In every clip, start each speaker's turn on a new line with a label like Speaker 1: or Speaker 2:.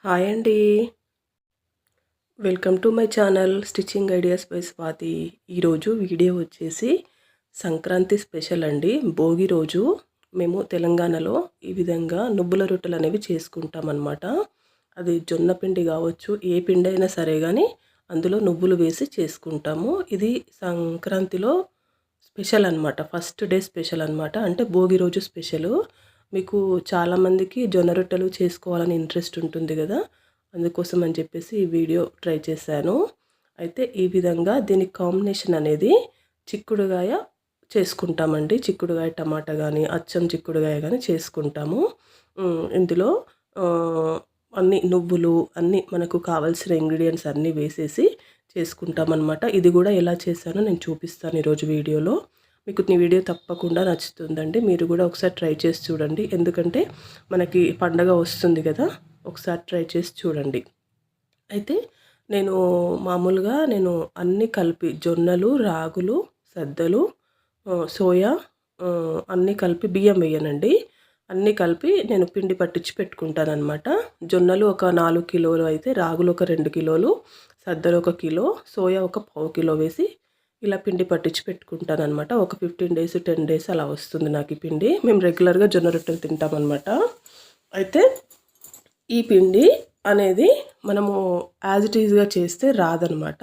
Speaker 1: Hi అండి. Welcome to my channel stitching ideas by Swathi. ఈరోజు video వచ్చేసి సంక్రాంతి స్పెషల్ అండి. భోగి రోజు మేము తెలంగాణలో ఈ విధంగా నువ్వుల రొట్టెలు అనేవి చేసుకుంటామన్నమాట. అది జొన్న పిండి కావచ్చు, ఏ పిండి అయినా సరే కానీ అందులో నువ్వులు వేసి చేసుకుంటాము. ఇది సంక్రాంతిలో స్పెషల్ అనమాట. ఫస్ట్ డే స్పెషల్ అనమాట. అంటే భోగి రోజు స్పెషలు. మీకు చాలామందికి జొన్న రొట్టెలు చేసుకోవాలని ఇంట్రెస్ట్ ఉంటుంది కదా, అందుకోసం అని చెప్పేసి ఈ వీడియో ట్రై చేశాను. అయితే ఈ విధంగా దీనికి కాంబినేషన్ అనేది చిక్కుడుగాయ చేసుకుంటామండి. చిక్కుడుగాయ టమాటా కానీ, అచ్చం చిక్కుడుగాయ కానీ చేసుకుంటాము. ఇందులో అన్ని నువ్వులు అన్నీ మనకు కావాల్సిన ఇంగ్రీడియంట్స్ అన్నీ వేసేసి చేసుకుంటామన్నమాట. ఇది కూడా ఎలా చేశానో నేను చూపిస్తాను ఈరోజు వీడియోలో. మీకు ఈ వీడియో తప్పకుండా నచ్చుతుందండి. మీరు కూడా ఒకసారి ట్రై చేసి చూడండి. ఎందుకంటే మనకి పండగ వస్తుంది కదా, ఒకసారి ట్రై చేసి చూడండి. అయితే మామూలుగా నేను అన్నీ కలిపి జొన్నలు, రాగులు, సద్దలు, సోయా అన్నీ కలిపి, బియ్యం వేయనండి, అన్నీ కలిపి నేను పిండి పట్టించి పెట్టుకుంటానమాట. జొన్నలు ఒక 4 కిలోలు అయితే, రాగులు ఒక 2 కిలోలు, సద్దలు 1 కిలో, సోయా ఒక 1/2 కిలో వేసి ఇలా పిండి పట్టించి పెట్టుకుంటానమాట. ఒక 15 డేస్ 10 డేస్ అలా వస్తుంది నాకు ఈ పిండి. మేము రెగ్యులర్గా జొన్న రొట్టెలు తింటామన్నమాట. అయితే ఈ పిండి అనేది మనము యాజ్ ఇట్ ఈజ్గా చేస్తే రాదనమాట.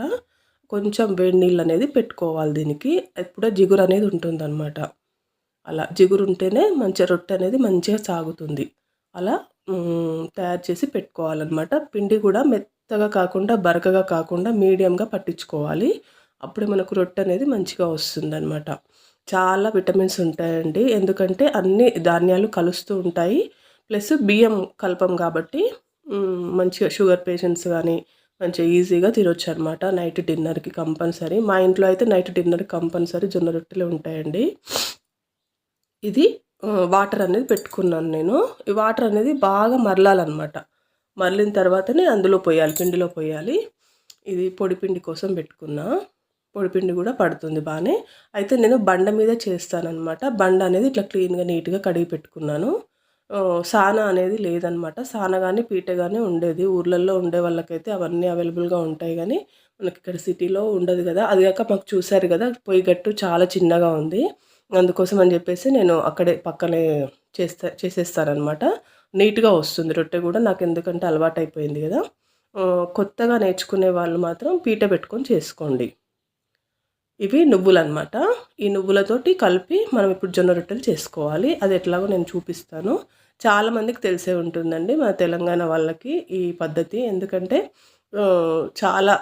Speaker 1: కొంచెం వేడి నీళ్ళు అనేది పెట్టుకోవాలి దీనికి. ఎప్పుడో జిగురు అనేది ఉంటుందన్నమాట. అలా జిగురు ఉంటేనే మంచిగా రొట్టె అనేది మంచిగా సాగుతుంది. అలా తయారు చేసి పెట్టుకోవాలన్నమాట. పిండి కూడా మెత్తగా కాకుండా, బరకగా కాకుండా మీడియంగా పట్టించుకోవాలి. అప్పుడే మనకు రొట్టె అనేది మంచిగా వస్తుందన్నమాట. చాలా విటమిన్స్ ఉంటాయండి, ఎందుకంటే అన్ని ధాన్యాలు కలుస్తూ ఉంటాయి. ప్లస్ బియ్యం కలపం కాబట్టి మంచిగా షుగర్ పేషెంట్స్ కానీ మంచిగా ఈజీగా తినొచ్చు అనమాట. నైట్ డిన్నర్కి కంపల్సరీ, మా ఇంట్లో అయితే నైట్ డిన్నర్కి కంపల్సరీ జొన్న రొట్టెలు ఉంటాయండి. ఇది వాటర్ అనేది పెట్టుకున్నాను నేను. ఈ వాటర్ అనేది బాగా మరలాలన్నమాట. మరలిన తర్వాతనే అందులో పోయాలి, పిండిలో పోయాలి. ఇది పొడిపిండి కోసం పెట్టుకున్నా. పొడిపిండి కూడా పడుతుంది బాగానే. అయితే నేను బండ మీద చేస్తానన్నమాట. బండ అనేది ఇట్లా క్లీన్గా నీట్గా కడిగి పెట్టుకున్నాను. సాన అనేది లేదనమాట. సాన కానీ పీట కానీ ఉండేది ఊర్లలో ఉండే వాళ్ళకైతే అవన్నీ అవైలబుల్గా ఉంటాయి, కానీ మనకి ఇక్కడ సిటీలో ఉండదు కదా. అది కాక మాకు చూశారు కదా, పొయ్యి గట్టు చాలా చిన్నగా ఉంది. అందుకోసం అని చెప్పేసి నేను అక్కడే పక్కనే చేసేస్తానమాట. నీట్గా వస్తుంది రొట్టె కూడా. నాకు ఎందుకంటే అలవాటు అయిపోయింది కదా. కొత్తగా నేర్చుకునే వాళ్ళు మాత్రం పీట పెట్టుకొని చేసుకోండి. ఇవి నువ్వులు అనమాట. ఈ నువ్వులతోటి కలిపి మనం ఇప్పుడు జొన్న రొట్టెలు చేసుకోవాలి. అది ఎట్లాగో నేను చూపిస్తాను. చాలామందికి తెలిసే ఉంటుందండి మన తెలంగాణ వాళ్ళకి ఈ పద్ధతి. ఎందుకంటే చాలా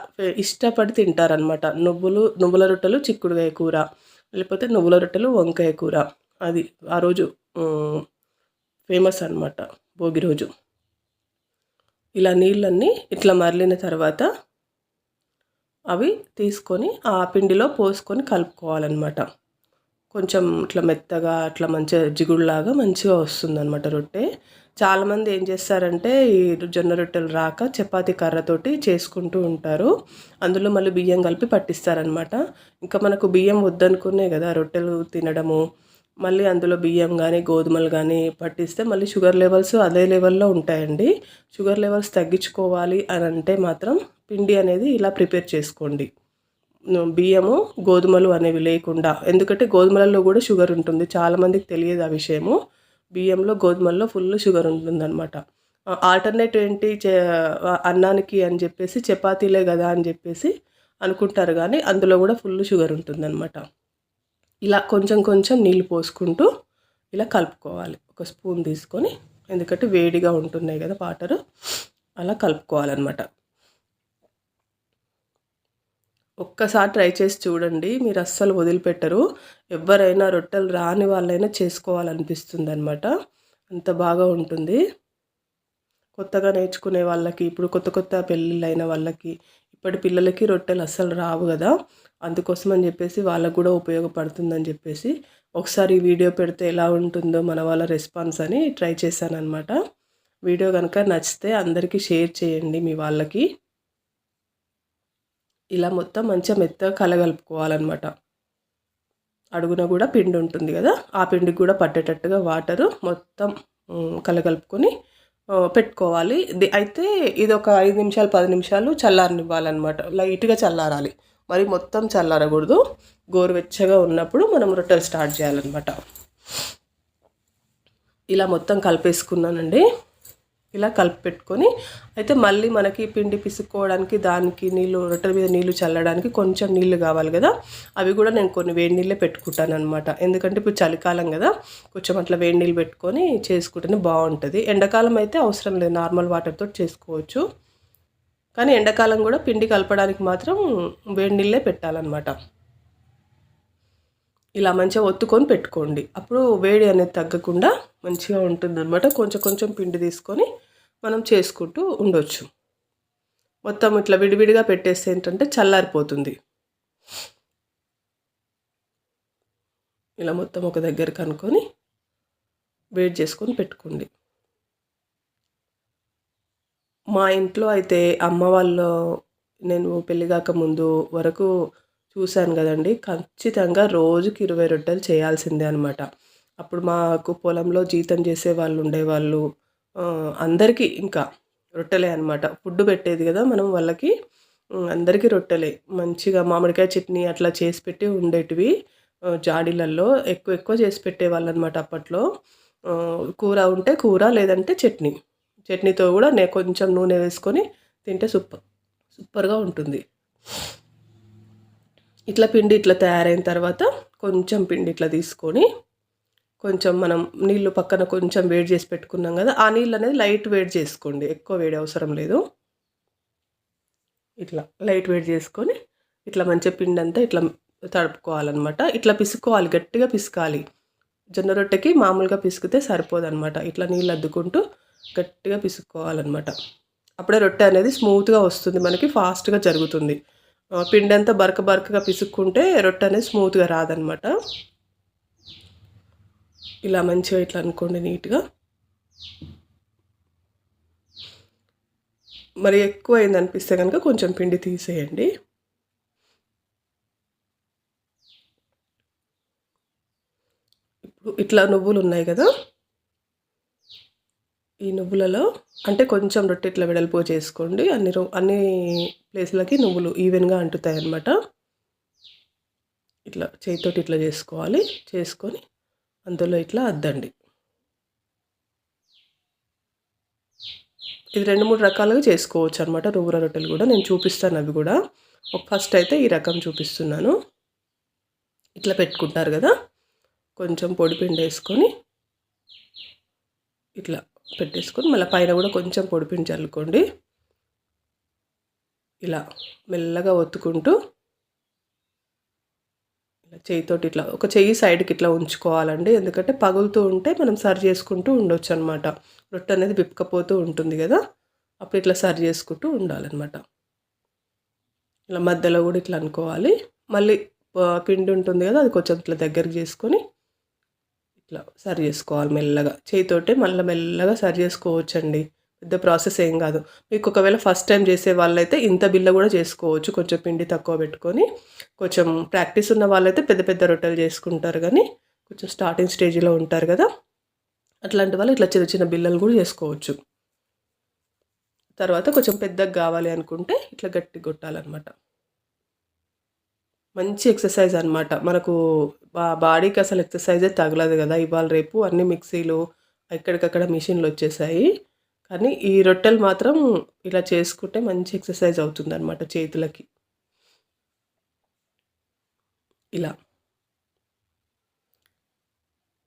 Speaker 1: ఇష్టపడి తింటారనమాట. నువ్వుల రొట్టెలు చిక్కుడుకాయ కూర, లేకపోతే నువ్వుల రొట్టెలు వంకాయ కూర. అది ఆ రోజు ఫేమస్ అనమాట భోగి రోజు. ఇలా నీళ్ళన్నీ ఇట్లా మరలిన తర్వాత అవి తీసుకొని ఆ పిండిలో పోసుకొని కలుపుకోవాలన్నమాట. కొంచెం ఇట్లా మెత్తగా అట్లా మంచిగా జిగుడులాగా మంచిగా వస్తుందన్నమాట రొట్టె. చాలామంది ఏం చేస్తారంటే ఈ జొన్న రొట్టెలు రాక చపాతీ కర్రతోటి చేసుకుంటూ ఉంటారు. అందులో మళ్ళీ బియ్యం కలిపి పట్టిస్తారనమాట. ఇంకా మనకు బియ్యం వద్దనుకునే కదా రొట్టెలు తినడము. మళ్ళీ అందులో బియ్యం కానీ గోధుమలు కానీ పట్టిస్తే మళ్ళీ షుగర్ లెవెల్స్ అదే లెవెల్లో ఉంటాయండి. షుగర్ లెవెల్స్ తగ్గించుకోవాలి అని అంటే మాత్రం పిండి అనేది ఇలా ప్రిపేర్ చేసుకోండి. బియ్యము గోధుమలు అనేవి లేకుండా. ఎందుకంటే గోధుమలలో కూడా షుగర్ ఉంటుంది, చాలామందికి తెలియదు ఆ విషయము. బియ్యంలో గోధుమల్లో ఫుల్ షుగర్ ఉంటుందన్నమాట. ఆల్టర్నేటివ్ ఏంటి అన్నానికి అని చెప్పేసి చపాతీలే కదా అని చెప్పేసి అనుకుంటారు, కానీ అందులో కూడా ఫుల్ షుగర్ ఉంటుందన్నమాట. ఇలా కొంచెం కొంచెం నీళ్ళు పోసుకుంటూ ఇలా కలుపుకోవాలి. ఒక స్పూన్ తీసుకొని, ఎందుకంటే వేడిగా ఉంటున్నాయి కదా వాటరు, అలా కలుపుకోవాలన్నమాట. ఒక్కసారి ట్రై చేసి చూడండి, మీరు అస్సలు వదిలిపెట్టరు. ఎవరైనా రొట్టెలు రాని వాళ్ళైనా చేసుకోవాలనిపిస్తుంది అనమాట. అంత బాగా ఉంటుంది. కొత్తగా నేర్చుకునే వాళ్ళకి, ఇప్పుడు కొత్త పెళ్ళిళ్ళు అయిన వాళ్ళకి, ఇప్పటి పిల్లలకి రొట్టెలు అస్సలు రావు కదా. అందుకోసం అని చెప్పేసి వాళ్ళకు కూడా ఉపయోగపడుతుందని చెప్పేసి ఒకసారి ఈ వీడియో పెడితే ఎలా ఉంటుందో మన వాళ్ళ రెస్పాన్స్ అని ట్రై చేశానమాట. వీడియో కనుక నచ్చితే అందరికీ షేర్ చేయండి మీ వాళ్ళకి. ఇలా మొత్తం మంచిగా మెత్తగా కలగలుపుకోవాలన్నమాట. అడుగున కూడా పిండి ఉంటుంది కదా, ఆ పిండికి కూడా పట్టేటట్టుగా వాటరు మొత్తం కలగలుపుకొని పెట్టుకోవాలి. అయితే ఇది ఒక 5 నిమిషాలు 10 నిమిషాలు చల్లారనివ్వాలన్నమాట. లైట్గా చల్లారాలి, మరి మొత్తం చల్లారకూడదు. గోరువెచ్చగా ఉన్నప్పుడు మనం రొట్టెలు స్టార్ట్ చేయాలన్నమాట. ఇలా మొత్తం కలిపేసుకున్నానండి. ఇలా కలిపి పెట్టుకొని అయితే మళ్ళీ మనకి పిండి పిసుక్కోవడానికి దానికి నీళ్ళు, రొట్టెల మీద నీళ్ళు చల్లడానికి కొంచెం నీళ్ళు కావాలి కదా, అవి కూడా నేను కొన్ని వేడి నీళ్ళే పెట్టుకుంటాను అనమాట. ఎందుకంటే ఇప్పుడు చలికాలం కదా, కొంచెం అట్లా వేడి నీళ్ళు పెట్టుకొని చేసుకుంటేనే బాగుంటుంది. ఎండాకాలం అయితే అవసరం లేదు, నార్మల్ వాటర్తో చేసుకోవచ్చు. కానీ ఎండాకాలం కూడా పిండి కలపడానికి మాత్రం వేడి నీళ్ళే పెట్టాలన్నమాట. ఇలా మంచిగా ఒత్తుకొని పెట్టుకోండి, అప్పుడు వేడి అనేది తగ్గకుండా మంచిగా ఉంటుందన్నమాట. కొంచెం కొంచెం పిండి తీసుకొని మనం చేసుకుంటూ ఉండొచ్చు. మొత్తం ఇట్లా విడివిడిగా పెట్టేస్తే ఏంటంటే చల్లారిపోతుంది. ఇలా మొత్తం ఒక దగ్గర కనుక్కొని వేడి చేసుకొని పెట్టుకోండి. మా ఇంట్లో అయితే అమ్మ వాళ్ళు, నేను పెళ్ళిగాక ముందు వరకు చూశాను కదండి, ఖచ్చితంగా రోజుకి 20 రొట్టెలు చేయాల్సిందే అనమాట. అప్పుడు మాకు పొలంలో జీతం చేసే వాళ్ళు ఉండేవాళ్ళు, అందరికీ ఇంకా రొట్టెలే అనమాట. ఫుడ్ పెట్టేది కదా మనం వాళ్ళకి, అందరికీ రొట్టెలే. మంచిగా మామిడికాయ చట్నీ అట్లా చేసి పెట్టి ఉండేటివి జాడీలలో ఎక్కువ ఎక్కువ చేసి పెట్టేవాళ్ళు అనమాట అప్పట్లో. కూర ఉంటే కూర, లేదంటే చట్నీ. చట్నీతో కూడా కొంచెం నూనె వేసుకొని తింటే సూపర్గా ఉంటుంది. ఇట్లా పిండి ఇట్లా తయారైన తర్వాత కొంచెం పిండి ఇట్లా తీసుకొని, కొంచెం మనం నీళ్ళు పక్కన కొంచెం వేడి చేసి పెట్టుకున్నాం కదా, ఆ నీళ్ళు అనేది లైట్ వేడి చేసుకోండి, ఎక్కువ వేడి అవసరం లేదు. ఇట్లా లైట్ వేడి చేసుకొని ఇట్లా మంచిగా పిండి అంతా ఇట్లా తడుపుకోవాలన్నమాట. ఇట్లా పిసుకోవాలి, గట్టిగా పిసకాలి. జొన్న రొట్టెకి మామూలుగా పిసికితే సరిపోదన్నమాట. ఇట్లా నీళ్ళు అద్దుకుంటూ గట్టిగా పిసుక్కోవాలన్నమాట. అప్పుడే రొట్టె అనేది స్మూత్గా వస్తుంది, మనకి ఫాస్ట్గా జరుగుతుంది. పిండి అంతా బరకగా పిసుక్కుంటే రొట్టె అనేది స్మూత్గా రాదనమాట. ఇలా మంచిగా ఇట్లా అనుకోండి నీట్గా. మరి ఎక్కువ అయింది అనిపిస్తే కనుక కొంచెం పిండి తీసేయండి. ఇప్పుడు ఇట్లా నువ్వులు ఉన్నాయి కదా, ఈ నువ్వులలో అంటే కొంచెం రొట్టె ఇట్లా వెడల్పు చేసుకోండి. అన్ని ప్లేస్లకి నువ్వులు ఈవెన్గా అంటుతాయి అన్నమాట. ఇట్లా చేతితోటి ఇట్లా చేసుకోవాలి. చేసుకొని అందులో ఇట్లా అద్దండి. ఇది 2-3 రకాలుగా చేసుకోవచ్చు అనమాట నువ్వుల రొట్టెలు కూడా. నేను చూపిస్తాను అవి కూడా. ఫస్ట్ అయితే ఈ రకం చూపిస్తున్నాను. ఇట్లా పెట్టుకుంటారు కదా, కొంచెం పొడిపిండి వేసుకొని ఇట్లా పెట్టేసుకొని మళ్ళీ పైన కూడా కొంచెం పొడిపిండి చల్లుకోండి. ఇలా మెల్లగా ఒత్తుకుంటూ ఇలా చేయితోటి ఇట్లా ఒక చెయ్యి సైడ్కి ఇట్లా ఉంచుకోవాలండి. ఎందుకంటే పగులుతూ ఉంటే మనం సరి చేసుకుంటూ ఉండొచ్చు అనమాట. రొట్టె అనేది విప్పకపోతూ ఉంటుంది కదా, అప్పుడు ఇట్లా సరి చేసుకుంటూ ఉండాలన్నమాట. ఇలా మధ్యలో కూడా ఇట్లా అనుకోవాలి. మళ్ళీ పిండి ఉంటుంది కదా, అది కొంచెం ఇట్లా దగ్గరికి చేసుకొని ఇట్లా సరి చేసుకోవాలి మెల్లగా. చేయితోటే మళ్ళీ మెల్లగా సరి చేసుకోవచ్చండి, పెద్ద ప్రాసెస్ ఏం కాదు. మీకు ఒకవేళ ఫస్ట్ టైం చేసే వాళ్ళైతే ఇంత బిల్ల కూడా చేసుకోవచ్చు, కొంచెం పిండి తక్కువ పెట్టుకొని. కొంచెం ప్రాక్టీస్ ఉన్న వాళ్ళైతే పెద్ద పెద్ద రొట్టెలు చేసుకుంటారు, కానీ కొంచెం స్టార్టింగ్ స్టేజ్లో ఉంటారు కదా, అట్లాంటి వాళ్ళు ఇట్లా చిన్న చిన్న బిల్లలు కూడా చేసుకోవచ్చు. తర్వాత కొంచెం పెద్దగా కావాలి అనుకుంటే ఇట్లా గట్టి కొట్టాలన్నమాట. మంచి ఎక్సర్సైజ్ అనమాట. మనకు బాడీకి అసలు ఎక్సర్సైజే తగలదు కదా, ఇవాళ రేపు అన్ని మిక్సీలు ఎక్కడికక్కడ మిషన్లు వచ్చేసాయి. కానీ ఈ రొట్టెలు మాత్రం ఇలా చేసుకుంటే మంచి ఎక్సర్సైజ్ అవుతుంది అనమాట చేతులకి. ఇలా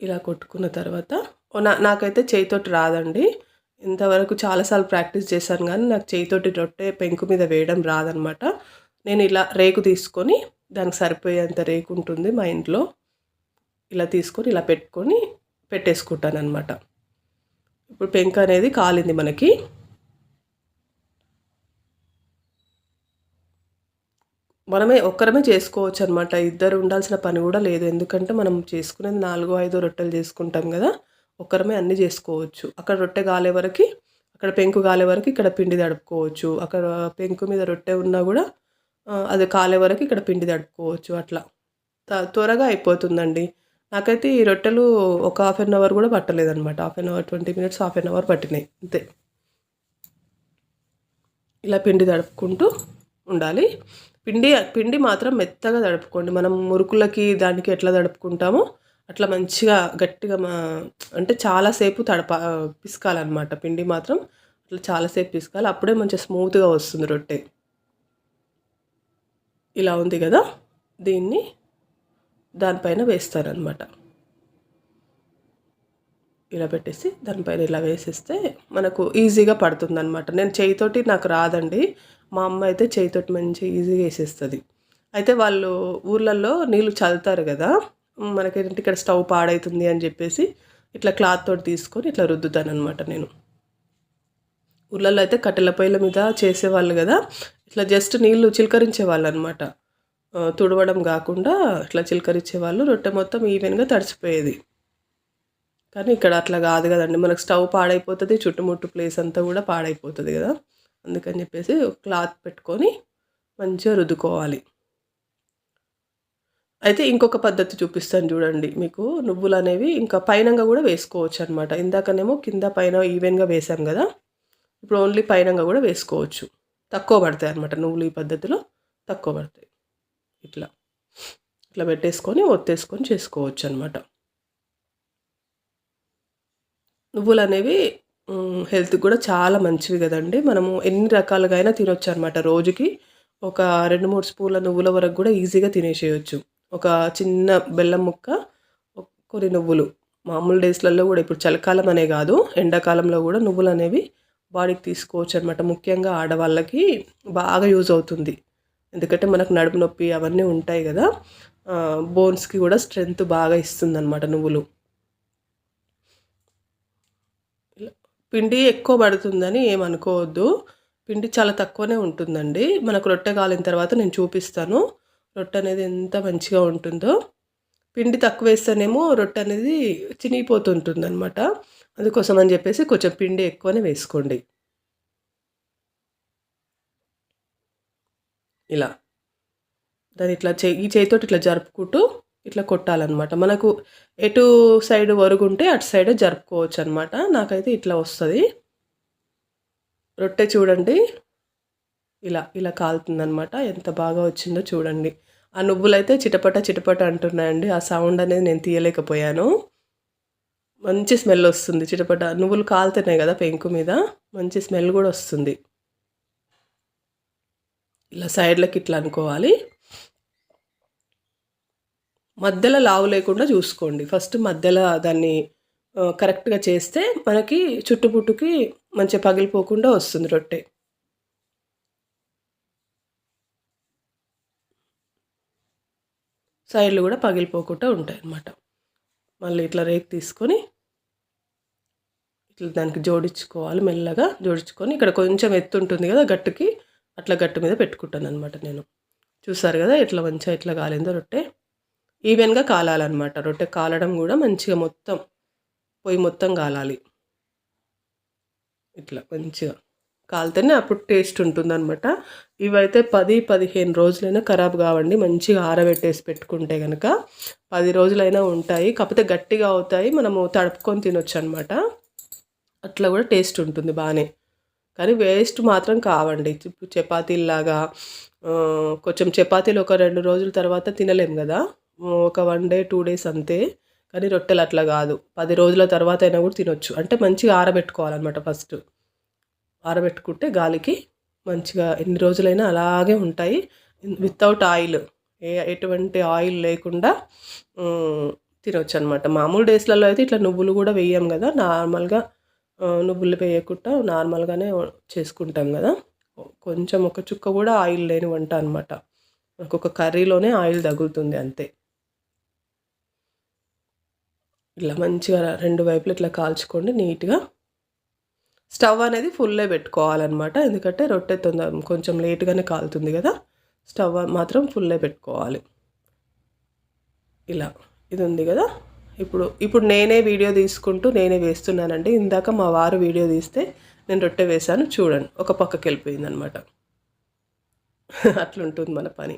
Speaker 1: ఇలా కొట్టుకున్న తర్వాత నాకైతే చేయితోటి రాదండి. ఇంతవరకు చాలాసార్లు ప్రాక్టీస్ చేశాను, కానీ నాకు చేయితోటి రొట్టె పెంకు మీద వేయడం రాదనమాట. నేను ఇలా రేకు తీసుకొని, దానికి సరిపోయేంత రేకు ఉంటుంది మా ఇంట్లో, ఇలా తీసుకొని ఇలా పెట్టుకొని పెట్టేసుకుంటాను అనమాట. ఇప్పుడు పెంక అనేది కాలింది మనకి. ఒక్కరమే చేసుకోవచ్చు అనమాట, ఇద్దరు ఉండాల్సిన పని కూడా లేదు. ఎందుకంటే మనం చేసుకునేది 4-5 రొట్టెలు చేసుకుంటాం కదా, ఒక్కరమే అన్నీ చేసుకోవచ్చు. అక్కడ రొట్టె కాలే వరకు, అక్కడ పెంకు కాలే వరకు ఇక్కడ పిండి తడుపుకోవచ్చు. అక్కడ పెంకు మీద రొట్టె ఉన్నా కూడా అది కాలే వరకు ఇక్కడ పిండి తడుపుకోవచ్చు. అట్లా త్వరగా అయిపోతుందండి. నాకైతే ఈ రొట్టెలు ఒక హాఫ్ అన్ అవర్ కూడా పట్టలేదనమాట. Half an hour 20 minutes half an hour పట్టినాయి అంతే. ఇలా పిండి తడుపుకుంటూ ఉండాలి. పిండి మాత్రం మెత్తగా తడుపుకోండి. మనం మురుకులకి దానికి ఎట్లా తడుపుకుంటామో అట్లా మంచిగా గట్టిగా అంటే చాలాసేపు పిసకాలన్నమాట. పిండి మాత్రం అట్లా చాలాసేపు పిసకాలి. అప్పుడే మంచిగా స్మూత్గా వస్తుంది రొట్టె. ఇలా ఉంది కదా, దీన్ని దానిపైన వేస్తారనమాట. ఇలా పెట్టేసి దానిపైన ఇలా వేసేస్తే మనకు ఈజీగా పడుతుంది అనమాట. నేను చేయితోటి నాకు రాదండి, మా అమ్మ అయితే చేయితోటి మంచిగా ఈజీగా వేసేస్తుంది. అయితే వాళ్ళు ఊర్లలో నీళ్ళు చల్లుతారు కదా, మనకేంటంటే ఇక్కడ స్టవ్ పాడవుతుంది అని చెప్పేసి ఇట్లా క్లాత్ తోటి తీసుకొని ఇట్లా రుద్దుతాను అనమాట. నేను ఊర్లలో అయితే కట్టెల పొయ్యిల మీద చేసేవాళ్ళు కదా, ఇట్లా జస్ట్ నీళ్ళు చిలకరించేవాళ్ళు అనమాట. తుడవడం కాకుండా ఇట్లా చిలకరించేవాళ్ళు. రొట్టె మొత్తం ఈవెన్గా తడిచిపోయేది. కానీ ఇక్కడ అట్లా కాదు కదండి, మనకు స్టవ్ పాడైపోతుంది, చుట్టుముట్టు ప్లేస్ అంతా కూడా పాడైపోతుంది కదా. అందుకని చెప్పేసి ఒక క్లాత్ పెట్టుకొని మంచిగా రుద్దుకోవాలి. అయితే ఇంకొక పద్ధతి చూపిస్తాను చూడండి మీకు. నువ్వులు అనేవి ఇంకా పైనంగా కూడా వేసుకోవచ్చు అనమాట. ఇందాకనేమో కింద పైన ఈవెన్గా వేసాం కదా, ఇప్పుడు ఓన్లీ పైనంగా కూడా వేసుకోవచ్చు. తక్కువ పడతాయి అనమాట నువ్వులు, ఈ పద్ధతిలో తక్కువ పడతాయి. ఇట్లా ఇట్లా పెట్టేసుకొని ఒత్తేసుకొని చేసుకోవచ్చు అనమాట. నువ్వులు అనేవి హెల్త్కి కూడా చాలా మంచివి కదండి. మనము ఎన్ని రకాలుగా అయినా తినొచ్చు అనమాట. రోజుకి ఒక 2-3 స్పూన్ల నువ్వుల వరకు కూడా ఈజీగా తినేసేయచ్చు. ఒక చిన్న బెల్లం ముక్క, కొన్ని నువ్వులు. మామూలు డేస్లలో కూడా, ఇప్పుడు చలికాలం అనే కాదు, ఎండాకాలంలో కూడా నువ్వులు అనేవి బాడీకి తీసుకోవచ్చు అనమాట. ముఖ్యంగా ఆడవాళ్ళకి బాగా యూజ్ అవుతుంది. ఎందుకంటే మనకు నడుము నొప్పి అవన్నీ ఉంటాయి కదా, బోన్స్కి కూడా స్ట్రెంగ్త్ బాగా ఇస్తుంది అనమాట నువ్వులు. పిండి ఎక్కువ పడుతుందని ఏమనుకోవద్దు, పిండి చాలా తక్కువనే ఉంటుందండి. మనకు రొట్టె కాలిన తర్వాత నేను చూపిస్తాను రొట్టె అనేది ఎంత మంచిగా ఉంటుందో. పిండి తక్కువ వేస్తేనేమో రొట్టె అనేది చినిగిపోతుంటుంది అనమాట. అందుకోసం అని చెప్పేసి కొంచెం పిండి ఎక్కువనే వేసుకోండి. ఇలా దాన్ని ఇట్లా ఈ చేతితోటి ఇట్లా జరుపుకుంటూ ఇట్లా కొట్టాలన్నమాట. మనకు ఎటు సైడ్ వరుగుంటే అటు సైడే జరుపుకోవచ్చు అనమాట. నాకైతే ఇట్లా వస్తుంది రొట్టె. చూడండి ఇలా ఇలా కాలుతుందనమాట. ఎంత బాగా వచ్చిందో చూడండి. ఆ నువ్వులు అయితే చిటపట చిటపట అంటున్నాయండి. ఆ సౌండ్ అనేది నేను తీయలేకపోయాను. మంచి స్మెల్ వస్తుంది చిటపట. నువ్వులు కాలుతున్నాయి కదా పెంకు మీద, మంచి స్మెల్ కూడా వస్తుంది. ఇలా సైడ్లకి ఇట్లా అనుకోవాలి. మధ్యలో లావు లేకుండా చూసుకోండి. ఫస్ట్ మధ్యలో దాన్ని కరెక్ట్గా చేస్తే మనకి చుట్టుపుట్టుకి మంచిగా పగిలిపోకుండా వస్తుంది రొట్టె. సైడ్లు కూడా పగిలిపోకుండా ఉంటాయి అన్నమాట. మళ్ళీ ఇట్లా రేక్ తీసుకొని ఇట్లా దానికి జోడించుకోవాలి. మెల్లగా జోడించుకొని ఇక్కడ కొంచెం ఎత్తు ఉంటుంది కదా గట్టుకి, అట్లా గట్టు మీద పెట్టుకుంటాను అనమాట నేను. చూసారు కదా ఎట్లా మంచిగా ఇట్లా కాలిందో రొట్టె. ఈవెన్గా కాలాలన్నమాట. రొట్టె కాలడం కూడా మంచిగా మొత్తం పొయ్యి మొత్తం కాలాలి. ఇట్లా మంచిగా కాలితేనే అప్పుడు టేస్ట్ ఉంటుందన్నమాట. ఇవైతే 10-15 రోజులైనా ఖరాబ్ కావండి. మంచిగా ఆరబెట్టేసి పెట్టుకుంటే కనుక 10 రోజులైనా ఉంటాయి. కాకపోతే గట్టిగా అవుతాయి, మనము తడుపుకొని తినొచ్చు అనమాట. అట్లా కూడా టేస్ట్ ఉంటుంది బాగానే. కానీ వేస్ట్ మాత్రం కావండి. చపాతీలాగా కొంచెం చపాతీలు ఒక 2 రోజుల తర్వాత తినలేం కదా, ఒక 1 డే 2 డేస్ అంతే. కానీ రొట్టెలు అట్లా కాదు, 10 రోజుల తర్వాత అయినా కూడా తినొచ్చు. అంటే మంచిగా ఆరబెట్టుకోవాలన్నమాట. ఫస్ట్ ఆరబెట్టుకుంటే గాలికి మంచిగా ఎన్ని రోజులైనా అలాగే ఉంటాయి. వితౌట్ ఆయిల్, ఎటువంటి ఆయిల్ లేకుండా తినొచ్చు అనమాట. మామూలు డేస్లలో అయితే ఇట్లా నువ్వులు కూడా వేయం కదా, నార్మల్గా నువ్వులు వేయకుండా నార్మల్గానే చేసుకుంటాం కదా. కొంచెం ఒక చుక్క కూడా ఆయిల్ లేని వంట అనమాట. మనకు ఒక కర్రీలోనే ఆయిల్ తగులుతుంది అంతే. ఇలా మంచిగా 2 వైపులు ఇట్లా కాల్చుకోండి నీట్గా. స్టవ్ అనేది ఫుల్లే పెట్టుకోవాలన్నమాట. ఎందుకంటే రొట్టె కొంచెం లేట్గానే కాలుతుంది కదా, స్టవ్ మాత్రం ఫుల్లే పెట్టుకోవాలి. ఇలా ఇది ఉంది కదా. ఇప్పుడు నేనే వీడియో తీసుకుంటూ నేనే వేస్తున్నానండి. ఇందాక మా వారు వీడియో తీస్తే నేను రొట్టె వేశాను, చూడండి ఒక పక్కకి వెళ్ళిపోయింది అనమాట. అట్లుంటుంది మన పని.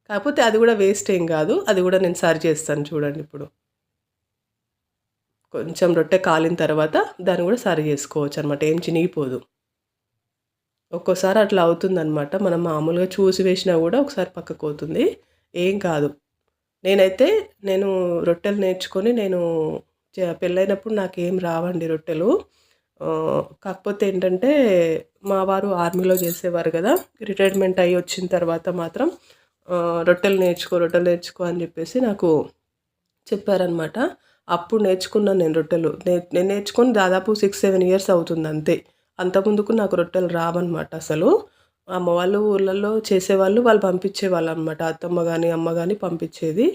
Speaker 1: కాకపోతే అది కూడా వేస్ట్ ఏం కాదు, అది కూడా నేను సరి చేస్తాను చూడండి. ఇప్పుడు కొంచెం రొట్టె కాలిన తర్వాత దాన్ని కూడా సరి చేసుకోవచ్చు అనమాట, ఏం చినిగిపోదు. ఒక్కోసారి అట్లా అవుతుందనమాట, మనం మామూలుగా చూసి వేసినా కూడా ఒకసారి పక్కకు పోతుంది, ఏం కాదు. నేను రొట్టెలు నేర్చుకొని పెళ్ళైనప్పుడు నాకేం రావండి రొట్టెలు. కాకపోతే ఏంటంటే మా వారు ఆర్మీలో చేసేవారు కదా, రిటైర్మెంట్ అయ్యి వచ్చిన తర్వాత మాత్రం రొట్టెలు నేర్చుకో అని చెప్పేసి నాకు చెప్పారనమాట. అప్పుడు నేర్చుకున్నాను నేను రొట్టెలు. నేను నేర్చుకొని దాదాపు 6-7 ఇయర్స్ అవుతుంది అంతే. అంతకుముందుకు నాకు రొట్టెలు రావన్నమాట అసలు. అమ్మ వాళ్ళు ఊర్లలో చేసేవాళ్ళు, వాళ్ళు పంపించేవాళ్ళు అనమాట. అత్తమ్మ కానీ అమ్మ కానీ పంపించేది.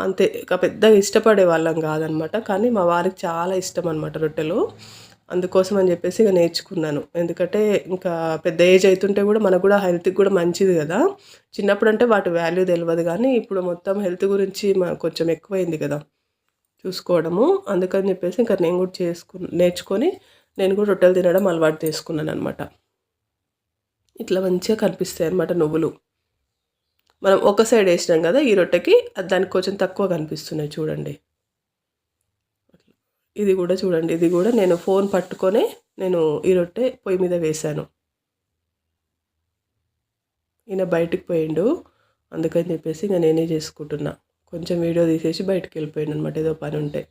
Speaker 1: అంతే, ఇక పెద్దగా ఇష్టపడే వాళ్ళం కాదనమాట. కానీ మా వారికి చాలా ఇష్టం అనమాట రొట్టెలు. అందుకోసం అని చెప్పేసి ఇక నేర్చుకున్నాను. ఎందుకంటే ఇంకా పెద్ద ఏజ్ అవుతుంటే కూడా మనకు కూడా హెల్త్కి కూడా మంచిది కదా. చిన్నప్పుడు అంటే వాటి వాల్యూ తెలియదు, కానీ ఇప్పుడు మొత్తం హెల్త్ గురించి కొంచెం ఎక్కువైంది కదా చూసుకోవడము. అందుకని చెప్పేసి ఇంకా నేను కూడా నేర్చుకొని నేను కూడా రొట్టెలు తినడం అలవాటు చేసుకున్నాను అనమాట. ఇట్లా మంచిగా కనిపిస్తాయి అనమాట నువ్వులు. మనం ఒక సైడ్ వేసినాం కదా ఈ రొట్టెకి, దానికి కొంచెం తక్కువ కనిపిస్తున్నాయి చూడండి. ఇది కూడా చూడండి, ఇది కూడా నేను ఫోన్ పట్టుకొని నేను ఈ రొట్టె పొయ్యి మీద వేశాను. ఈయన బయటికి పోయిండు, అందుకని చెప్పేసి ఇంకా నేనే చేసుకుంటున్నా. కొంచెం వీడియో తీసేసి బయటికి వెళ్ళిపోయాను అనమాట, ఏదో పని ఉంటే.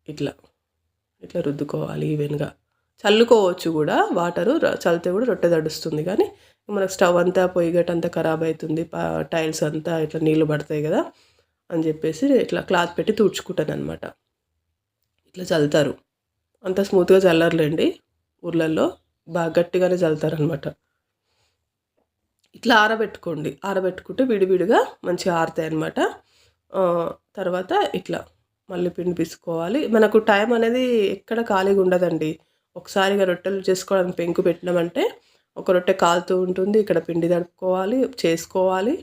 Speaker 1: ఇట్లా రుద్దుకోవాలి ఈవెన్గా. చల్లుకోవచ్చు కూడా, వాటరు చల్లితే కూడా రొట్టె తడుస్తుంది. కానీ మనకు స్టవ్ అంతా పొయ్యి గట్ట అంతా ఖరాబ్ అవుతుంది, టైల్స్ అంతా ఇట్లా నీళ్ళు పడతాయి కదా అని చెప్పేసి ఇట్లా క్లాత్ పెట్టి తుడుచుకుంటాను అనమాట. ఇట్లా చల్లుతారు, అంత స్మూత్గా చల్లర్లేండి ఊర్లలో, బాగా గట్టిగానే చల్లుతారనమాట. ఇట్లా ఆరబెట్టుకుంటే విడివిడిగా మంచిగా ఆరుతాయి అనమాట. తర్వాత ఇట్లా మళ్ళీ పిండి పిసుకోవాలి. మనకు టైం అనేది ఎక్కడ ఖాళీగా ఉండదండి. ఒకసారిగా రొట్టెలు చేసుకోవడానికి పెంకు పెట్టినామంటే ఒక రొట్టె కాలుతూ ఉంటుంది, ఇక్కడ పిండి తడుపుకోవాలి, చేసుకోవాలి,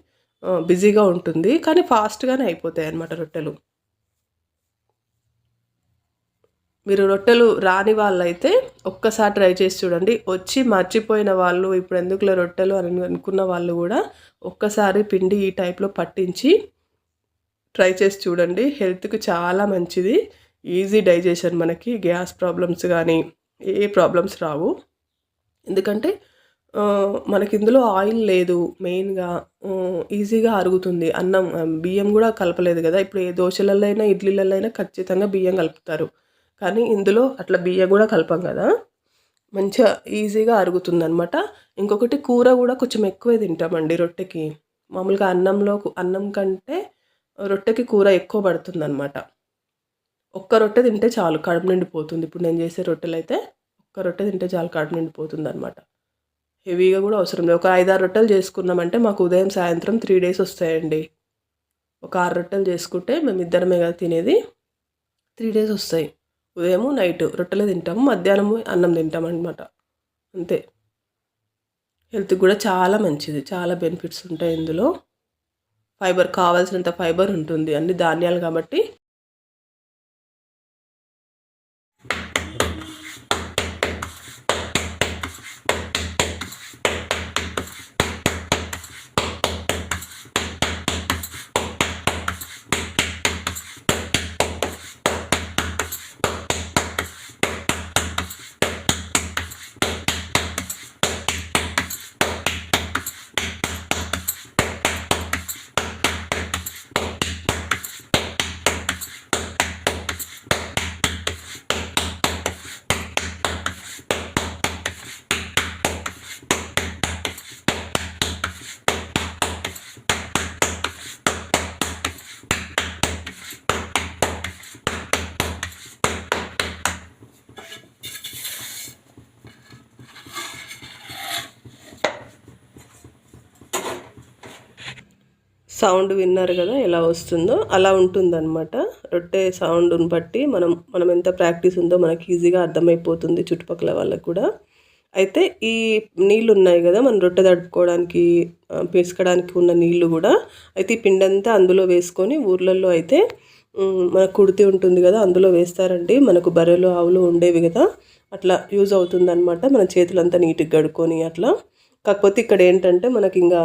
Speaker 1: బిజీగా ఉంటుంది. కానీ ఫాస్ట్గానే అయిపోతాయి అన్నమాట రొట్టెలు. మీరు రొట్టెలు రాని వాళ్ళైతే ఒక్కసారి ట్రై చేసి చూడండి. వచ్చి మర్చిపోయిన వాళ్ళు, ఇప్పుడు ఎందుకులే రొట్టెలు అని అనుకున్న వాళ్ళు కూడా ఒక్కసారి పిండి ఈ టైప్లో పట్టించి ట్రై చేసి చూడండి. హెల్త్కి చాలా మంచిది, ఈజీ డైజెషన్, మనకి గ్యాస్ ప్రాబ్లమ్స్ కానీ ఏ ప్రాబ్లమ్స్ రావు. ఎందుకంటే మనకి ఇందులో ఆయిల్ లేదు మెయిన్గా, ఈజీగా అరుగుతుంది. అన్నం బియ్యం కూడా కలపలేదు కదా. ఇప్పుడు ఏ దోశలలో అయినా ఇడ్లీలలో అయినా ఖచ్చితంగా బియ్యం కలుపుతారు, కానీ ఇందులో అట్లా బియ్యం కూడా కలపం కదా, మంచిగా ఈజీగా అరుగుతుంది అనమాట. ఇంకొకటి కూర కూడా కొంచెం ఎక్కువే తింటామండి రొట్టెకి. మామూలుగా అన్నం కంటే రొట్టెకి కూర ఎక్కువ పడుతుంది అనమాట. ఒక్క రొట్టె తింటే చాలు, కడుపు నిండిపోతుంది. ఇప్పుడు నేను చేసే రొట్టెలు అయితే ఒక్క రొట్టె తింటే చాలు, కడుపు నిండిపోతుంది అనమాట. హెవీగా కూడా అవసరం లేదు. ఒక 5-6 రొట్టెలు చేసుకున్నామంటే మాకు ఉదయం సాయంత్రం 3 days వస్తాయండి. ఒక 6 రొట్టెలు చేసుకుంటే మేము ఇద్దరమే కదా తినేది, 3 days వస్తాయి. ఉదయం నైట్ రొట్టెలే తింటాము, మధ్యాహ్నం అన్నం తింటాం అనమాట, అంతే. హెల్త్కి కూడా చాలా మంచిది, చాలా బెనిఫిట్స్ ఉంటాయి ఇందులో. ఫైబర్, కావాల్సినంత ఫైబర్ ఉంటుంది, అన్ని ధాన్యాలు కాబట్టి. సౌండ్ విన్నారు కదా ఎలా వస్తుందో, అలా ఉంటుందన్నమాట. రొట్టె సౌండ్ని బట్టి మనం ఎంత ప్రాక్టీస్ ఉందో మనకి ఈజీగా అర్థమైపోతుంది చుట్టుపక్కల వాళ్ళకి కూడా. అయితే ఈ నీళ్ళు ఉన్నాయి కదా మనం రొట్టె తడుపుకోవడానికి, పిసకడానికి ఉన్న నీళ్ళు కూడా, అయితే ఈ పిండంతా అందులో వేసుకొని ఊర్లలో అయితే మనకు కుడితి ఉంటుంది కదా అందులో వేస్తారండి. మనకు బర్రెలు ఆవులు ఉండేవి కదా, అట్లా యూజ్ అవుతుందన్నమాట. మన చేతులంతా నీట్గా కడుక్కొని అట్లా. కాకపోతే ఇక్కడ ఏంటంటే మనకి ఇంకా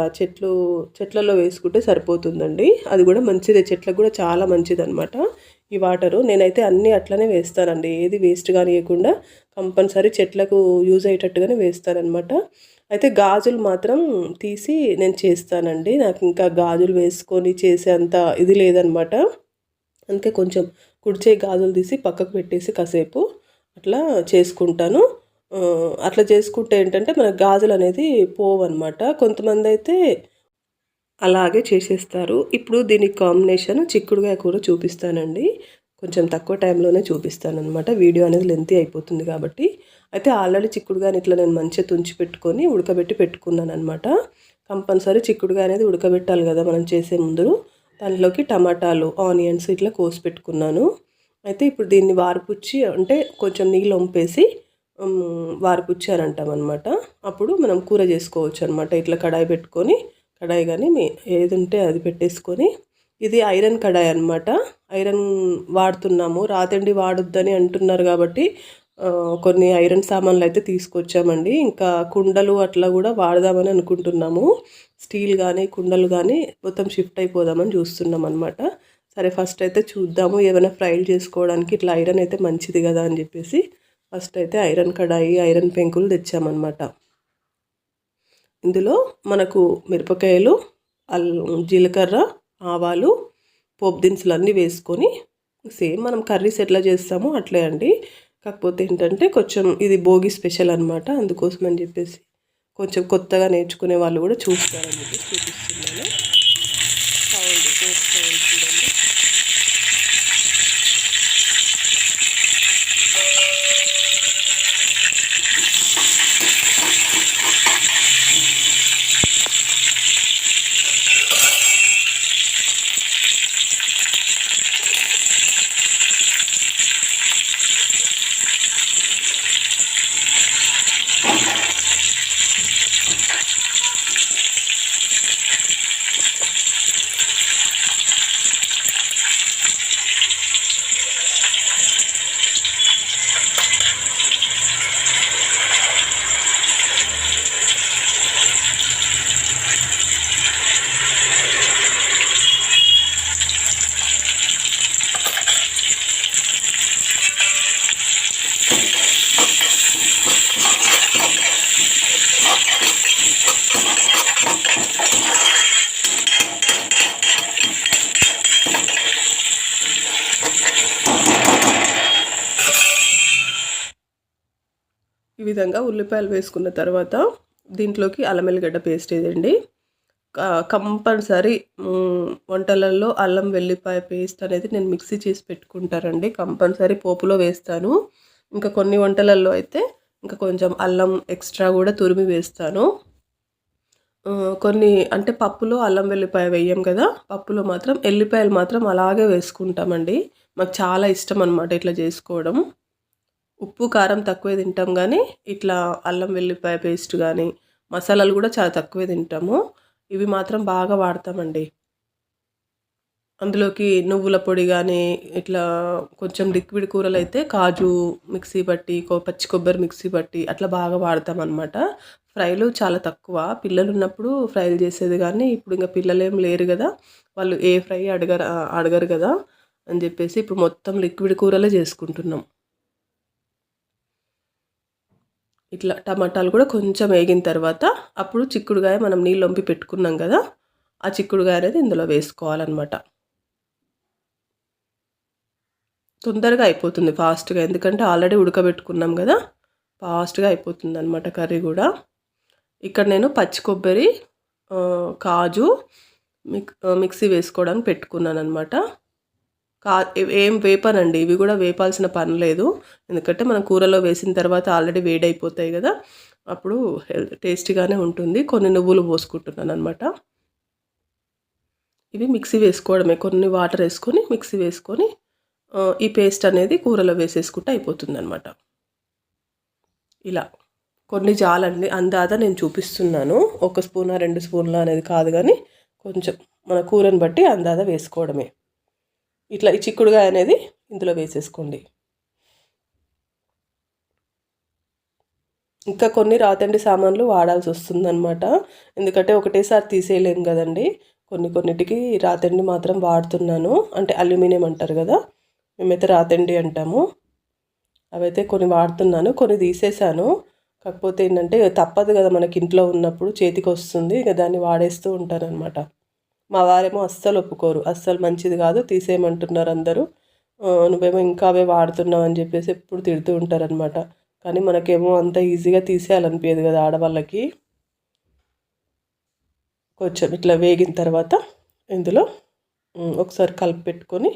Speaker 1: చెట్లలో వేసుకుంటే సరిపోతుందండి, అది కూడా మంచిదే, చెట్లకు కూడా చాలా మంచిది అనమాట. ఈ వాటరు. నేనైతే అన్నీ అట్లనే వేస్తానండి, ఏది వేస్ట్ కానియకుండా కంపల్సరీ చెట్లకు యూజ్ అయ్యేటట్టుగానే వేస్తానన్నమాట. అయితే గాజులు మాత్రం తీసి నేను చేస్తానండి, నాకు ఇంకా గాజులు వేసుకొని చేసే అంత ఇది లేదనమాట. అందుకే కొంచెం కుడిచే గాజులు తీసి పక్కకు పెట్టేసి కాసేపు అట్లా చేసుకుంటాను. అట్లా చేసుకుంటే ఏంటంటే మనకు గాజులు అనేది పోవన్నమాట. కొంతమంది అయితే అలాగే చేసేస్తారు. ఇప్పుడు దీనికి కాంబినేషన్ చిక్కుడుగాయ కూర చూపిస్తానండి. కొంచెం తక్కువ టైంలోనే చూపిస్తానన్నమాట, వీడియో అనేది లెంతీ అయిపోతుంది కాబట్టి. అయితే ఆల్రెడీ చిక్కుడుగాయని ఇట్లా నేను మంచిగా తుంచి పెట్టుకొని ఉడకబెట్టి పెట్టుకున్నాను అనమాట. కంపల్సరీ చిక్కుడుగాయ అనేది ఉడకబెట్టాలి కదా మనం చేసే ముందు. దాంట్లోకి టమాటాలు, ఆనియన్స్ ఇట్లా కోసి పెట్టుకున్నాను. అయితే ఇప్పుడు దీన్ని వారిపుచ్చి అంటే కొంచెం నీళ్ళు వంపేసి వారిపుచ్చి అని అంటాం అనమాట. అప్పుడు మనం కూర చేసుకోవచ్చు అనమాట. ఇట్లా కడాయి పెట్టుకొని, కడాయి కానీ ఏది ఉంటే అది పెట్టేసుకొని, ఇది ఐరన్ కడాయి అనమాట. ఐరన్ వాడుతున్నాము, రాతండి వాడొద్దని అంటున్నారు కాబట్టి కొన్ని ఐరన్ సామాన్లు అయితే తీసుకొచ్చామండి. ఇంకా కుండలు అట్లా కూడా వాడదామని అనుకుంటున్నాము. స్టీల్ కానీ కుండలు కానీ మొత్తం షిఫ్ట్ అయిపోదామని చూస్తున్నాం అనమాట. సరే ఫస్ట్ అయితే చూద్దాము, ఏమైనా ఫ్రైలు చేసుకోవడానికి ఇట్లా ఐరన్ అయితే మంచిది కదా అని చెప్పేసి ఫస్ట్ అయితే ఐరన్ కడాయి, ఐరన్ పెంకులు తెచ్చామన్నమాట. ఇందులో మనకు మిరపకాయలు, జీలకర్ర, ఆవాలు, పోపు దినుసులు అన్నీ వేసుకొని సేమ్ మనం కర్రీస్ ఎట్లా చేస్తామో అట్లే అండి. కాకపోతే ఏంటంటే కొంచెం ఇది భోగి స్పెషల్ అనమాట, అందుకోసం అని చెప్పేసి కొంచెం కొత్తగా నేర్చుకునే వాళ్ళు కూడా చూస్తారని చెప్పేసి చూపిస్తున్నాను. సౌండ్ చూడండి. ఈ విధంగా ఉల్లిపాయలు వేసుకున్న తర్వాత దీంట్లోకి అల్లం వెల్లిగడ్డ పేస్ట్ వేయండి. కంపల్సరీ వంటలలో అల్లం వెల్లిపాయ పేస్ట్ అనేది నేను మిక్సీ చేసి పెట్టుకుంటారండి, కంపల్సరీ పోపులో వేస్తాను. ఇంకా కొన్ని వంటలలో అయితే ఇంకా కొంచెం అల్లం ఎక్స్ట్రా కూడా తురిమి వేస్తాను. కొన్ని అంటే పప్పులో అల్లం వెల్లిపాయ వేయం కదా, పప్పులో మాత్రం ఎల్లిపాయలు మాత్రం అలాగే వేసుకుంటామండి. మాకు చాలా ఇష్టం అనమాట ఇట్లా చేసుకోవడం. ఉప్పు కారం తక్కువే తింటాం కానీ ఇట్లా అల్లం వెల్లిపాయ పేస్ట్ కానీ మసాలాలు కూడా చాలా తక్కువే తింటాము. ఇవి మాత్రం బాగా వాడతామండి. అందులోకి నువ్వుల పొడి కానీ ఇట్లా కొంచెం లిక్విడ్ కూరలు అయితే కాజు మిక్సీ పట్టి, పచ్చి కొబ్బరి మిక్సీ పట్టి అట్లా బాగా వాడతాం అనమాట. ఫ్రైలు చాలా తక్కువ, పిల్లలు ఉన్నప్పుడు ఫ్రైలు చేసేది కానీ ఇప్పుడు ఇంకా పిల్లలు ఏం లేరు కదా, వాళ్ళు ఏ ఫ్రై అడగరు కదా అని చెప్పేసి ఇప్పుడు మొత్తం లిక్విడ్ కూరలే చేసుకుంటున్నాం. ఇట్లా టమాటాలు కూడా కొంచెం వేగిన తర్వాత అప్పుడు చిక్కుడుగాయ మనం నీళ్ళు వంపి పెట్టుకున్నాం కదా, ఆ చిక్కుడుగాయ అనేది ఇందులో వేసుకోవాలన్నమాట. తొందరగా అయిపోతుంది ఫాస్ట్గా, ఎందుకంటే ఆల్రెడీ ఉడకబెట్టుకున్నాం కదా, ఫాస్ట్గా అయిపోతుంది అనమాట కర్రీ కూడా. ఇక్కడ నేను పచ్చి కొబ్బరి, కాజు మిక్సీ వేసుకోవడానికి పెట్టుకున్నాను అనమాట. ఏం వేపనండి, ఇవి కూడా వేపాల్సిన పని లేదు, ఎందుకంటే మనం కూరలో వేసిన తర్వాత ఆల్రెడీ వేడైపోతాయి కదా, అప్పుడు టేస్టీగానే ఉంటుంది. కొన్ని నువ్వులు పోసుకుంటున్నాను అనమాట. ఇవి మిక్సీ వేసుకోవడమే, కొన్ని వాటర్ వేసుకొని మిక్సీ వేసుకొని ఈ పేస్ట్ అనేది కూరలో వేసేసుకుంటే అయిపోతుంది అనమాట. ఇలా కొన్ని చాలండి, అందాదా నేను చూపిస్తున్నాను. 1 స్పూనా 2 స్పూన్ల అనేది కాదు కానీ కొంచెం మన కూరని బట్టి అందాదా వేసుకోవడమే. ఇట్లా ఈ చిక్కుడుగాయ అనేది ఇందులో వేసేసుకోండి. ఇంకా కొన్ని రాతండి సామాన్లు వాడాల్సి వస్తుందన్నమాట, ఎందుకంటే ఒకటేసారి తీసేయలేము కదండి. కొన్నిటికి రాతండి మాత్రం వాడుతున్నాను, అంటే అల్యూమినియం అంటారు కదా, మేమైతే రాతండి అంటాము. అవైతే కొన్ని వాడుతున్నాను, కొన్ని తీసేసాను. కాకపోతే ఏంటంటే తప్పదు కదా, మనకి ఇంట్లో ఉన్నప్పుడు చేతికి వస్తుంది, ఇక దాన్ని వాడేస్తూ ఉంటారనమాట. మా వారేమో అస్సలు ఒప్పుకోరు, అస్సలు మంచిది కాదు తీసేయమంటున్నారు అందరూ, నువ్వేమో ఇంకా అవే వాడుతున్నావు అని చెప్పేసి ఎప్పుడు తిడుతూ ఉంటారనమాట. కానీ మనకేమో అంత ఈజీగా తీసేయాలనిపించదు కదా ఆడవాళ్ళకి. కొంచెం ఇట్లా వేగిన తర్వాత ఇందులో ఒకసారి కలిపి పెట్టుకొని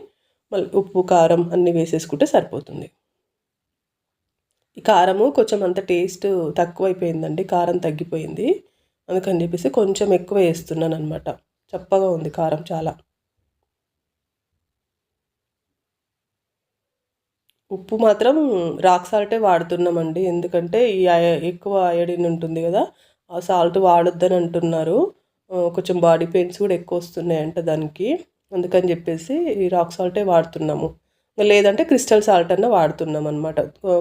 Speaker 1: మళ్ళీ ఉప్పు కారం అన్నీ వేసేసుకుంటే సరిపోతుంది. ఈ కారము కొంచెం అంత టేస్ట్ తక్కువైపోయిందండి, కారం తగ్గిపోయింది. అందుకని చెప్పేసి కొంచెం ఎక్కువ వేస్తున్నాను అనమాట. చప్పగా ఉంది కారం చాలా. ఉప్పు మాత్రం రాక్ సాల్టే వాడుతున్నామండి, ఎందుకంటే ఈ ఎక్కువ అయోడిన్ ఉంటుంది కదా, ఆ సాల్ట్ వాడొద్దని అంటున్నారు. కొంచెం బాడీ పెయిన్స్ కూడా ఎక్కువ వస్తున్నాయంట దానికి, అందుకని చెప్పేసి ఈ రాక్ సాల్టే వాడుతున్నాము. లేదంటే క్రిస్టల్ సాల్ట్ అన్న వాడుతున్నాం అనమాట.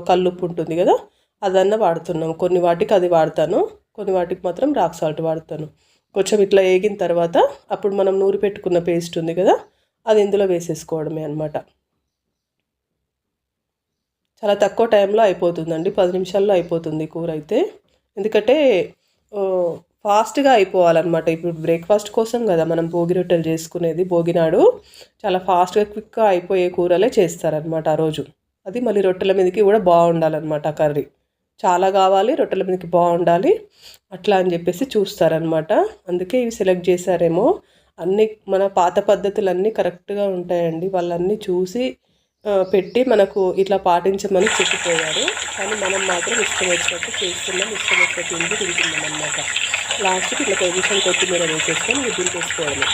Speaker 1: కల్లుప్పు ఉంటుంది కదా, అదన్నా వాడుతున్నాము. కొన్ని వాటికి అది వాడతాను, కొన్ని వాటికి మాత్రం రాక్ సాల్ట్ వాడతాను. కొంచెం ఇట్లా వేగిన తర్వాత అప్పుడు మనం నూరి పెట్టుకున్న పేస్ట్ ఉంది కదా, అది ఇందులో వేసేసుకోవడమే అనమాట. చాలా తక్కువ టైంలో అయిపోతుందండి, 10 నిమిషాల్లో అయిపోతుంది కూర అయితే. ఎందుకంటే ఫాస్ట్గా అయిపోవాలన్నమాట. ఇప్పుడు బ్రేక్ఫాస్ట్ కోసం కదా మనం భోగి రొట్టెలు చేసుకునేది, భోగినాడు చాలా ఫాస్ట్గా క్విక్గా అయిపోయే కూరలే చేస్తారనమాట ఆ రోజు. అది మళ్ళీ రొట్టెల మీదకి కూడా బాగుండాలన్నమాట కర్రీ, చాలా కావాలి, రొట్టెల మీదకి బాగుండాలి అట్లా అని చెప్పేసి చూస్తారనమాట. అందుకే ఇవి సెలెక్ట్ చేశారేమో. అన్నీ మన పాత పద్ధతులన్నీ కరెక్ట్గా ఉంటాయండి, వాళ్ళన్నీ చూసి పెట్టి మనకు ఇట్లా పాటించమని చెప్పిపోయారు. కానీ మనం మాత్రం ఇష్టం వచ్చినట్టు చేస్తున్నాం, ఇష్టం వచ్చినట్టు ఇంటి తింటున్నాం అన్నమాట. లాస్ట్కి ఇట్లా కొంచెం కొత్తిమీర వేసేసుకొని విధులు చేసుకోవడమే.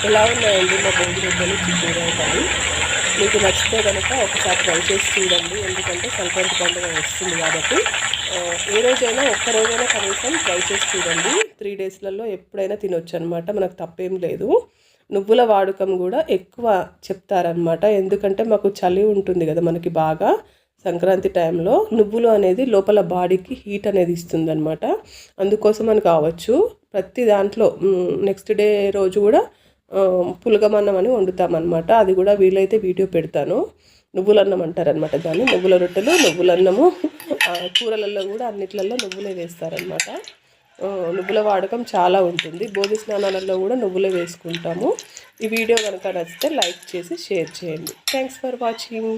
Speaker 1: ఎలా ఉన్నాయండి మా భోగి రొట్టెలు, చిక్కుడుకాయలు? మీకు నచ్చితే కనుక ఒకసారి ట్రై చేసి చూడండి, ఎందుకంటే సంక్రాంతి పండుగ వస్తుంది కాబట్టి. ఏ రోజైనా ఒక్కరోజైనా కనీసం ట్రై చేసి చూడండి, 3 డేస్లలో ఎప్పుడైనా తినొచ్చు అనమాట, మనకు తప్పేం లేదు. నువ్వుల వాడకం కూడా ఎక్కువ చెప్తారనమాట, ఎందుకంటే మాకు చలి ఉంటుంది కదా మనకి బాగా సంక్రాంతి టైంలో. నువ్వులు అనేది లోపల బాడీకి హీట్ అనేది ఇస్తుంది అనమాట, అందుకోసం అని కావచ్చు. ప్రతి దాంట్లో నెక్స్ట్ డే రోజు కూడా పులగమన్నం అని వండుతామన్నమాట, అది కూడా వీలైతే వీడియో పెడతాను. నువ్వులన్నం అంటారనమాట దాన్ని, నువ్వుల రొట్టెలు, నువ్వులన్నము. కూరలలో కూడా అన్నిట్లలో నువ్వులే వేస్తారనమాట. నువ్వుల వాడకం చాలా ఉంటుంది, భోగి స్నానాలలో కూడా నువ్వులే వేసుకుంటాము. ఈ వీడియో కనుక నచ్చితే లైక్ చేసి షేర్ చేయండి. Thanks for watching.